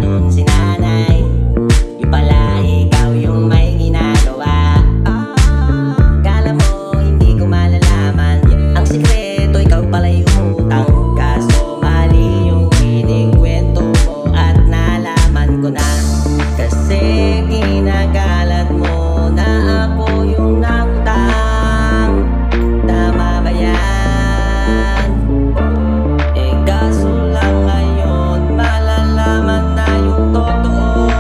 ngayon si nanay. Yung pala ikaw yung may ginagawa. Kala mo hindi ko malalaman ang sikreto, ikaw pala yung utang. Kaso mali yung kinikwento mo at nalaman ko na. Kasi kinakalat mo na ako yung nangutang. Tama ba yan? Eh kaso lang ngayon malalaman na yung totoo.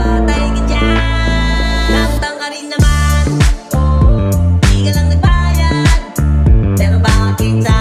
Patay ka dyan! Nangutang ka rin naman, di ka lang nagbayad. Pero bakit sa